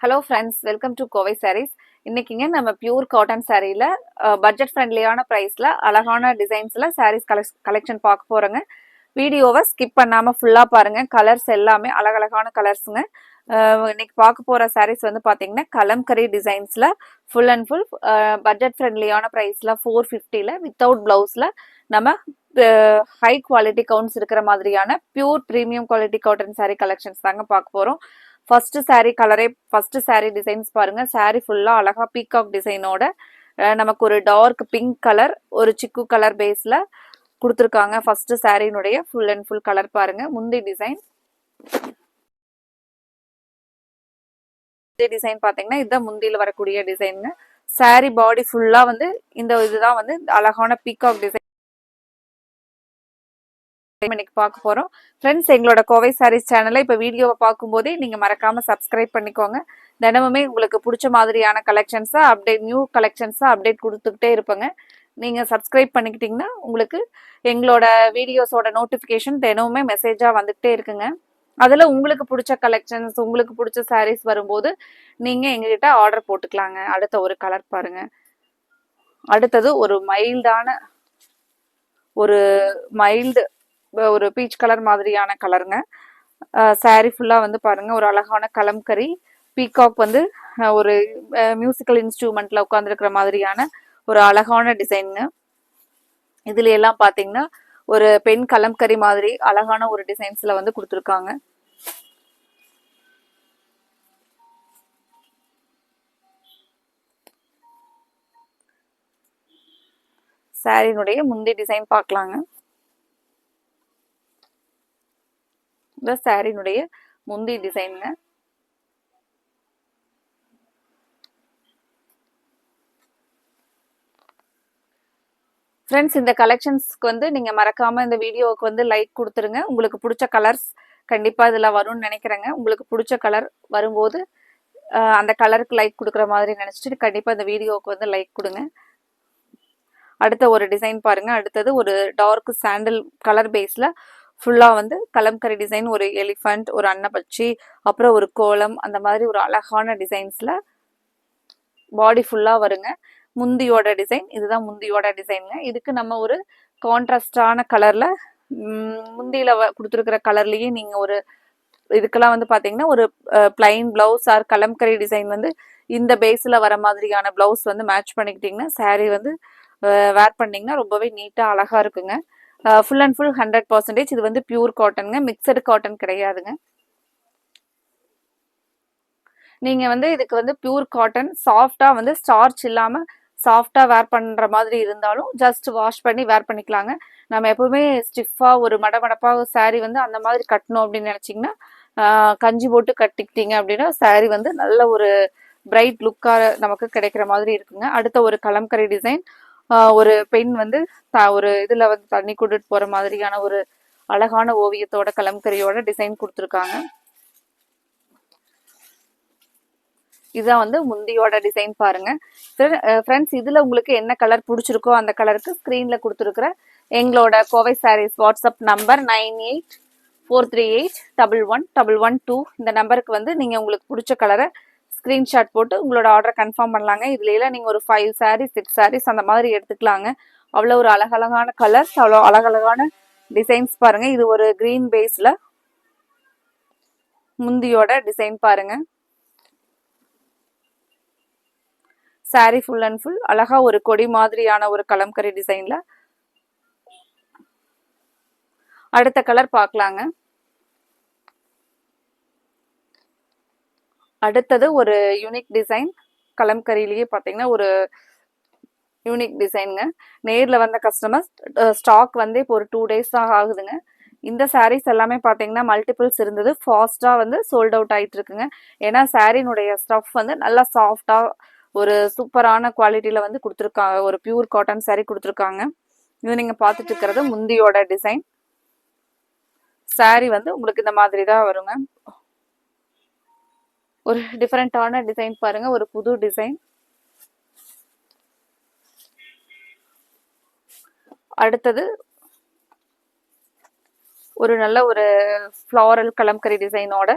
Hello friends, welcome to Kovai sarees. இன்னைக்குங்க நம்ம pure cotton சாரீல பட்ஜெட் ஃப்ரெண்ட்லியான ப்ரைஸ்ல அழகான டிசைன்ஸ்ல சாரீஸ் கலெக்ஷன் பார்க்க போறோங்க. வீடியோவை ஸ்கிப் பண்ணாம ஃபுல்லா பாருங்க. கலர்ஸ் எல்லாமே அழகழகான கலர்ஸுங்க. இன்னைக்கு பார்க்க போற சாரீஸ் வந்து பாத்தீங்கன்னா கலம்கரி டிசைன்ஸ்ல ஃபுல் அண்ட் ஃபுல் பட்ஜெட் ஃப்ரெண்ட்லியான ப்ரைஸ்ல 450ல வித்தவுட் பிளவுஸ்ல நம்ம ஹை குவாலிட்டி கவுண்ட்ஸ் இருக்கிற மாதிரியான pure premium quality cotton saree collections தாங்க பார்க்க போறோம். ஃபர்ஸ்ட் சாரீ கலரே ஃபர்ஸ்ட் சாரீ டிசைன்ஸ் பாருங்க. சாரீ ஃபுல்லா அழகா பீகாக் டிசைனோட நமக்கு ஒரு டார்க் பிங்க் கலர் ஒரு சிக்கு கலர் பேஸ்ல கொடுத்துருக்காங்க. ஃபர்ஸ்ட் சாரீனுடைய ஃபுல் அண்ட் ஃபுல் கலர் பாருங்க. முந்தி டிசைன் டிசைன் பாத்தீங்கன்னா இதுதான் முந்தியில வரக்கூடிய டிசைனுங்க. சாரீ பாடி ஃபுல்லா வந்து இதுதான் வந்து அழகான பீகாக் டிசைன் இன்னைக்கு பார்க்க போறோம். ஃப்ரெண்ட்ஸ், எங்களோட கோவை சாரீஸ் சேனலை இப்போ வீடியோவை பார்க்கும்போதே நீங்க மறக்காம சப்ஸ்கிரைப் பண்ணிக்கோங்க. தினமுமே உங்களுக்கு பிடிச்ச மாதிரியான கலெக்ஷன்ஸா நியூ கலெக்ஷன்ஸா அப்டேட் கொடுத்துக்கிட்டே இருப்பேங்க. நீங்க சப்ஸ்கிரைப் பண்ணிக்கிட்டீங்கன்னா உங்களுக்கு எங்களோட வீடியோஸோட நோட்டிபிகேஷன் தினமுமே மெசேஜா வந்துகிட்டே இருக்குங்க. அதுல உங்களுக்கு பிடிச்ச கலெக்ஷன்ஸ் உங்களுக்கு பிடிச்ச சாரீஸ் வரும்போது நீங்க எங்ககிட்ட ஆர்டர் போட்டுக்கலாங்க. அடுத்த ஒரு கலர் பாருங்க. அடுத்தது ஒரு மைல்டு ஒரு பீச் கலர் மாதிரியான கலருங்க. சாரீ ஃபுல்லா வந்து பாருங்க ஒரு அழகான கலம்கரி பீகாக் வந்து ஒரு மியூசிக்கல் இன்ஸ்ட்ருமெண்ட்ல உட்கார்ந்துருக்கிற மாதிரியான ஒரு அழகான டிசைனுங்க. இதுல எல்லாம் பாத்தீங்கன்னா ஒரு பெண் கலம்கரி மாதிரி அழகான ஒரு டிசைன்ஸ்ல வந்து கொடுத்துருக்காங்க. சாரினுடைய முந்தி டிசைன் பார்க்கலாங்க. இந்த சாரினுடைய முந்தி டிசைனுங்க. ஃப்ரெண்ட்ஸ், இந்த கலெக்ஷன்ஸ்க்கு வந்து நீங்க மறக்காம இந்த வீடியோவுக்கு வந்து லைக் கொடுத்துருங்க. உங்களுக்கு பிடிச்ச கலர்ஸ் கண்டிப்பா இதுல வரும்னு நினைக்கிறேங்க. உங்களுக்கு பிடிச்ச கலர் வரும்போது அந்த கலருக்கு லைக் கொடுக்குற மாதிரி நினைச்சிட்டு கண்டிப்பா இந்த வீடியோவுக்கு வந்து லைக் கொடுங்க. அடுத்த ஒரு டிசைன் பாருங்க. அடுத்தது ஒரு டார்க் சாண்டல் கலர் பேஸ்ல ஃபுல்லா வந்து கலம்கரி டிசைன், ஒரு எலிஃபண்ட், ஒரு அன்னப்பச்சி, அப்புறம் ஒரு கோலம், அந்த மாதிரி ஒரு அழகான டிசைன்ஸ்ல பாடி ஃபுல்லா வருங்க. முந்தியோட டிசைன் இதுதான் முந்தியோட டிசைனுங்க. இதுக்கு நம்ம ஒரு கான்ட்ராஸ்டான கலர்ல முந்தியில கொடுத்துருக்கிற கலர்லயே நீங்க ஒரு இதுக்கெல்லாம் வந்து பாத்தீங்கன்னா ஒரு plain blouse or kalamkari design வந்து இந்த பேஸ்ல வர மாதிரியான பிளவுஸ் வந்து மேட்ச் பண்ணிக்கிட்டீங்கன்னா சாரீ வந்து வேர் பண்ணீங்கன்னா ரொம்பவே நீட்டா அழகா இருக்குங்க. Full and full 100%. இது வந்து பியூர் காட்டனுங்க, மிக்சடு காட்டன் கிடையாதுங்க. நீங்க வந்து இதுக்கு வந்து பியூர் காட்டன் சாஃப்டா வந்து ஸ்டார்ச் இல்லாம சாஃப்டா வேர் பண்ற மாதிரி இருந்தாலும் ஜஸ்ட் வாஷ் பண்ணி வேர் பண்ணிக்கலாங்க. நம்ம எப்பவுமே ஸ்டிஃபா ஒரு மடமடப்பா சாரீ வந்து அந்த மாதிரி கட்டணும் அப்படின்னு நினைச்சீங்கன்னா கஞ்சி போட்டு கட்டிக்கிட்டீங்க அப்படின்னா சாரீ வந்து நல்ல ஒரு பிரைட் லுக்கா நமக்கு கிடைக்கிற மாதிரி இருக்குங்க. அடுத்த ஒரு கலம்கரி டிசைன், ஒரு பெண் வந்து ஒரு இதுல வந்து தண்ணி கூட்டிட்டு போற மாதிரியான ஒரு அழகான ஓவியத்தோட கலம்கரியோட டிசைன் கொடுத்துருக்காங்க. இதுதான் வந்து முந்தியோட டிசைன் பாருங்க. ஃப்ரெண்ட்ஸ், இதுல உங்களுக்கு என்ன கலர் பிடிச்சிருக்கோ அந்த கலருக்கு ஸ்கிரீன்ல கொடுத்துருக்குற எங்களோட கோவை சாரீஸ் வாட்ஸ்அப் நம்பர் 9843811112 இந்த நம்பருக்கு வந்து நீங்க உங்களுக்கு பிடிச்ச கலரை ஸ்கிரீன்ஷாட் போட்டு உங்களோட ஆர்டரை கன்ஃபார்ம் பண்ணலாங்க. இதுல எல்லாம் நீங்க ஒரு 5 சாரீஸ் 6 சாரீஸ் அந்த மாதிரி எடுத்துக்கலாங்க. அவ்வளோ ஒரு அழகழகான கலர்ஸ், அவ்வளோ அழகழகான டிசைன்ஸ் பாருங்க. இது ஒரு கிரீன் பேஸ்ல முந்தியோட டிசைன் பாருங்க. சாரீ ஃபுல் அண்ட் ஃபுல் அழகா ஒரு கொடி மாதிரியான ஒரு கலம்கரி டிசைன்ல. அடுத்த கலர் பார்க்கலாங்க. அடுத்தது ஒரு யூனிக் டிசைன் கலம்கரியிலேயே பார்த்தீங்கன்னா ஒரு யூனிக் டிசைனுங்க. நேர்ல வந்த கஸ்டமர்ஸ் ஸ்டாக் வந்து இப்போ ஒரு 2 days தான் ஆகுதுங்க. இந்த சாரீஸ் எல்லாமே பார்த்தீங்கன்னா மல்டிபிள்ஸ் இருந்தது, ஃபாஸ்டா வந்து சோல்ட் அவுட் ஆயிட்டு இருக்குங்க. ஏன்னா சாரீனுடைய ஸ்டஃப் வந்து நல்லா சாஃப்டா ஒரு சூப்பரான குவாலிட்டியில வந்து கொடுத்துருக்காங்க. ஒரு பியூர் காட்டன் சாரீ கொடுத்துருக்காங்க. இது நீங்க பார்த்துட்டு இருக்கிறது முந்தியோட டிசைன். சாரீ வந்து உங்களுக்கு இந்த மாதிரி தான் வருங்க. ஒரு டிஃபரெண்டான டிசைன் பாருங்க, ஒரு புது டிசைன். அடுத்தது ஒரு நல்ல ஒரு ஃப்ளாரல் கலம்கரி டிசைனோட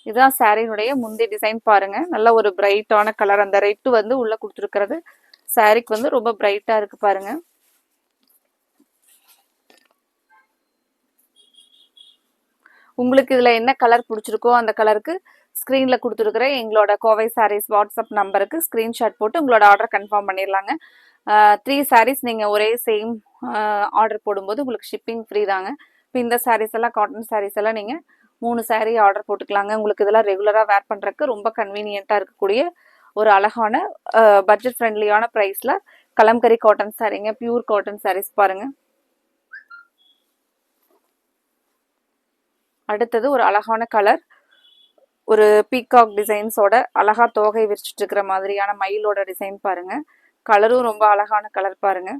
இதுதான் சாரியினுடைய முந்தி டிசைன் பாருங்க. நல்ல ஒரு பிரைட்டான கலர். அந்த ரெட் வந்து உள்ள கொடுத்துருக்கிறது சாரிக்கு வந்து ரொம்ப பிரைட்டா இருக்கு பாருங்க. உங்களுக்கு இதுல என்ன கலர் பிடிச்சிருக்கோ அந்த கலருக்கு ஸ்க்ரீன்ல கொடுத்துருக்குற எங்களோட கோவை சாரீஸ் வாட்ஸ்அப் நம்பருக்கு ஸ்க்ரீன்ஷாட் போட்டு உங்களோட ஆர்டர் கன்ஃபார்ம் பண்ணிடலாங்க. 3 சாரீஸ் நீங்கள் ஒரே சேம் ஆர்டர் போடும்போது உங்களுக்கு ஷிப்பிங் ஃப்ரீ தாங்க. இப்போ இந்த சாரீஸ் எல்லாம் காட்டன் சாரீஸ் எல்லாம் நீங்கள் 3 சாரீ ஆர்டர் போட்டுக்கலாங்க. உங்களுக்கு இதெல்லாம் ரெகுலராக வேர் பண்ணுறதுக்கு ரொம்ப கன்வீனியண்ட்டாக இருக்கக்கூடிய ஒரு அழகான பட்ஜெட் ஃப்ரெண்ட்லியான ப்ரைஸில் கலம்கரி காட்டன் சாரீங்க, பியூர் காட்டன் சாரீஸ் பாருங்கள். அடுத்தது ஒரு அழகான கலர், ஒரு பீகாக் டிசைன்ஸோட அழகா தோகை விரிச்சிட்டு இருக்கிற மாதிரியான மயிலோட டிசைன் பாருங்க. கலரும் ரொம்ப அழகான கலர் பாருங்க.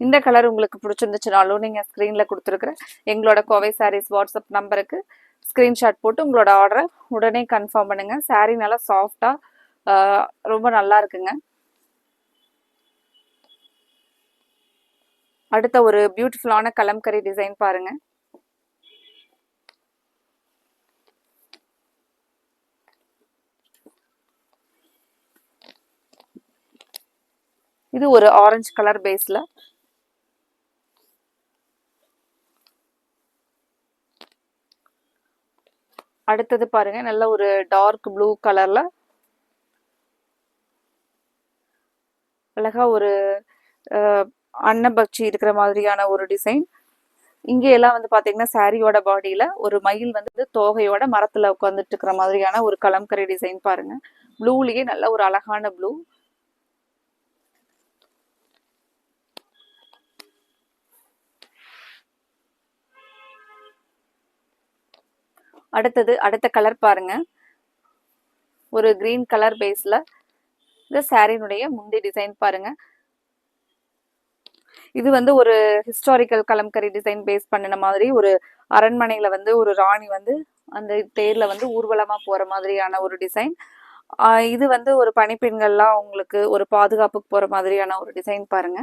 இந்த கலர் உங்களுக்கு பிடிச்சிருந்துச்சுனாலும் நீங்க ஸ்கிரீன்ல கொடுத்துருக்குற எங்களோட கோவை சாரீஸ் வாட்ஸ்அப் நம்பருக்கு ஸ்கிரீன்ஷாட் போட்டு உங்களோட ஆர்டரை உடனே கன்ஃபார்ம் பண்ணுங்க. சாரீ நல்லா சாஃப்டா ரொம்ப நல்லா இருக்குங்க. அடுத்த ஒரு பியூட்டிஃபுல்லான கலம்கரி டிசைன் பாருங்க. இது ஒரு ஆரஞ்சு கலர் பேஸ்ல அடுத்தது பாருங்க, நல்ல ஒரு டார்க் ப்ளூ கலர்ல அழகா ஒரு அன்னபக்ஷி இருக்கிற மாதிரியான ஒரு டிசைன். இங்க எல்லாம் வந்து பாத்தீங்கன்னா சாரியோட பாடியில ஒரு மயில் வந்து தோகையோட மரத்துல உட்காந்துட்டு இருக்கிற மாதிரியான ஒரு கலம்கரி டிசைன் பாருங்க. ப்ளூலயே நல்ல ஒரு அழகான ப்ளூ. அடுத்த கலர் பாருங்க, ஒரு கிரீன் கலர் பேஸ்ல இந்த சாரியினுடைய முந்தி டிசைன் பாருங்க. இது வந்து ஒரு ஹிஸ்டாரிக்கல் கலம்கரி டிசைன் பேஸ் பண்ணின மாதிரி ஒரு அரண்மனையில வந்து ஒரு ராணி வந்து அந்த தேர்ல வந்து ஊர்வலமா போற மாதிரியான ஒரு டிசைன். இது வந்து ஒரு பணிப்பெண்கள்லாம் உங்களுக்கு ஒரு பாதுகாப்புக்கு போற மாதிரியான ஒரு டிசைன் பாருங்க.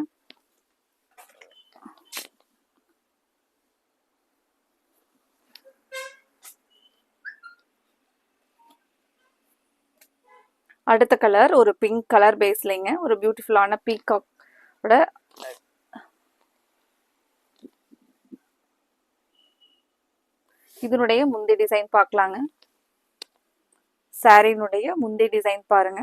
அடுத்த கலர் ஒரு பிங்க் கலர் பேஸ்லங்க, ஒரு பியூட்டிஃபுல்லான பீகாக்கோட இதனுடைய முந்தி டிசைன் பார்க்கலாங்க. சாரியினுடைய முந்தி டிசைன் பாருங்க.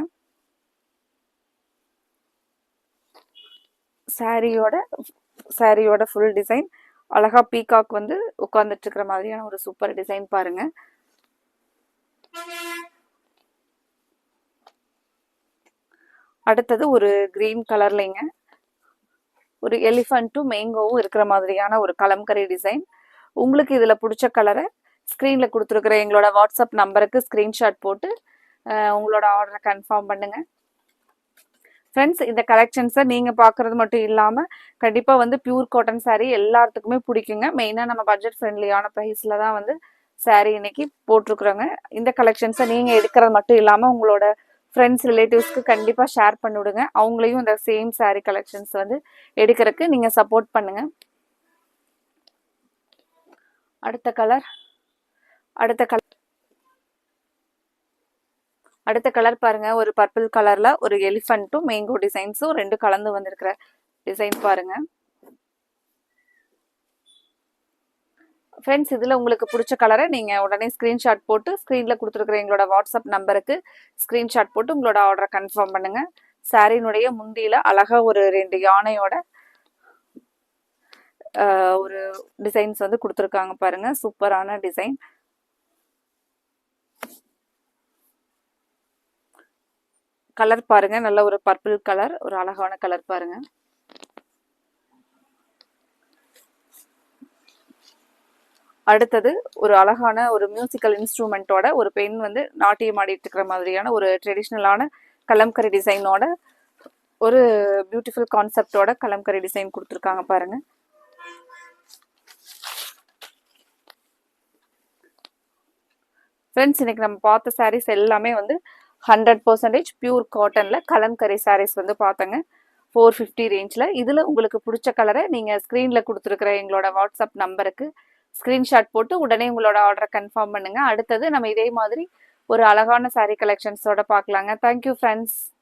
சாரியோட ஃபுல் டிசைன் அழகா பீகாக் வந்து உட்கார்ந்துட்டு இருக்கிற மாதிரியான ஒரு சூப்பர் டிசைன் பாருங்க. அடுத்தது ஒரு கிரீன் கலர்லைங்க ஒரு எலிஃபண்ட்டும் மேங்கோவும் இருக்கிற மாதிரியான ஒரு கலம்கரி டிசைன். உங்களுக்கு இதுல பிடிச்ச கலரை ஸ்கிரீன்ல கொடுத்துருக்குற எங்களோட வாட்ஸ்அப் நம்பருக்கு ஸ்கிரீன்ஷாட் போட்டு உங்களோட ஆர்டரை கன்ஃபார்ம் பண்ணுங்க. ஃப்ரெண்ட்ஸ், இந்த கலெக்ஷன்ஸை நீங்க பாக்குறது மட்டும் இல்லாம கண்டிப்பா வந்து பியூர் காட்டன் சாரீ எல்லாத்துக்குமே பிடிக்குங்க. மெயினா நம்ம பட்ஜெட் ஃப்ரெண்ட்லியான ப்ரைஸ்ல தான் வந்து சாரீ இன்னைக்கு போட்டிருக்கிறோங்க. இந்த கலெக்ஷன்ஸை நீங்க எடுக்கிறது மட்டும் இல்லாம உங்களோட ஃப்ரெண்ட்ஸ் ரிலேட்டிவ்ஸ்க்கு கண்டிப்பா ஷேர் பண்ணி விடுங்க. அவங்களையும் இந்த சேம் சாரீ கலெக்ஷன்ஸ் வந்து எடுக்கிறதுக்கு நீங்க சப்போர்ட் பண்ணுங்க. அடுத்த கலர் பாருங்க, ஒரு பர்பிள் கலர்ல ஒரு எலிஃபண்ட்டும் மேங்கோ டிசைன்ஸும் ரெண்டு கலந்து வந்திருக்கிற டிசைன் பாருங்க. ஃப்ரெண்ட்ஸ், இதுல உங்களுக்கு பிடிச்ச கலரை நீங்க உடனே ஸ்கிரீன்ஷாட் போட்டு ஸ்கிரீன்ல கொடுத்துருக்குற எங்களோட வாட்ஸ்அப் நம்பருக்கு ஸ்கிரீன்ஷாட் போட்டு உங்களோட ஆர்டரை கன்ஃபார்ம் பண்ணுங்க. சாரியினுடைய முந்தியில அழகா ஒரு 2 யானையோட ஒரு டிசைன்ஸ் வந்து கொடுத்துருக்காங்க பாருங்க. சூப்பரான டிசைன். கலர் பாருங்க, நல்ல ஒரு பர்பிள் கலர், ஒரு அழகான கலர் பாருங்க. அடுத்தது ஒரு அழகான ஒரு மியூசிக்கல் இன்ஸ்ட்ருமெண்டோட ஒரு பெண் வந்து நாட்டியம் ஆடிட்டு இருக்கிற மாதிரியான ஒரு ட்ரெடிஷ்னலான கலம்கரி டிசைனோட ஒரு பியூட்டிஃபுல் கான்செப்டோட கலம்கரி டிசைன் கொடுத்துருக்காங்க பாருங்க. ஃப்ரெண்ட்ஸ், இன்னைக்கு நம்ம பார்த்த சாரீஸ் எல்லாமே வந்து 100% பியூர் காட்டன்ல கலம்கரி சாரீஸ் வந்து பார்த்தங்க 450 ரேஞ்சில். இதில் உங்களுக்கு பிடிச்ச கலரை நீங்கள் ஸ்க்ரீனில் கொடுத்துருக்குற எங்களோட வாட்ஸ்அப் நம்பருக்கு ஸ்கிரீன்ஷாட் போட்டு உடனே உங்களோட ஆர்டரை கன்ஃபார்ம் பண்ணுங்க. அடுத்தது நம்ம இதே மாதிரி ஒரு அழகான saree கலெக்ஷன்ஸோட பார்க்கலாங்க. Thank you friends.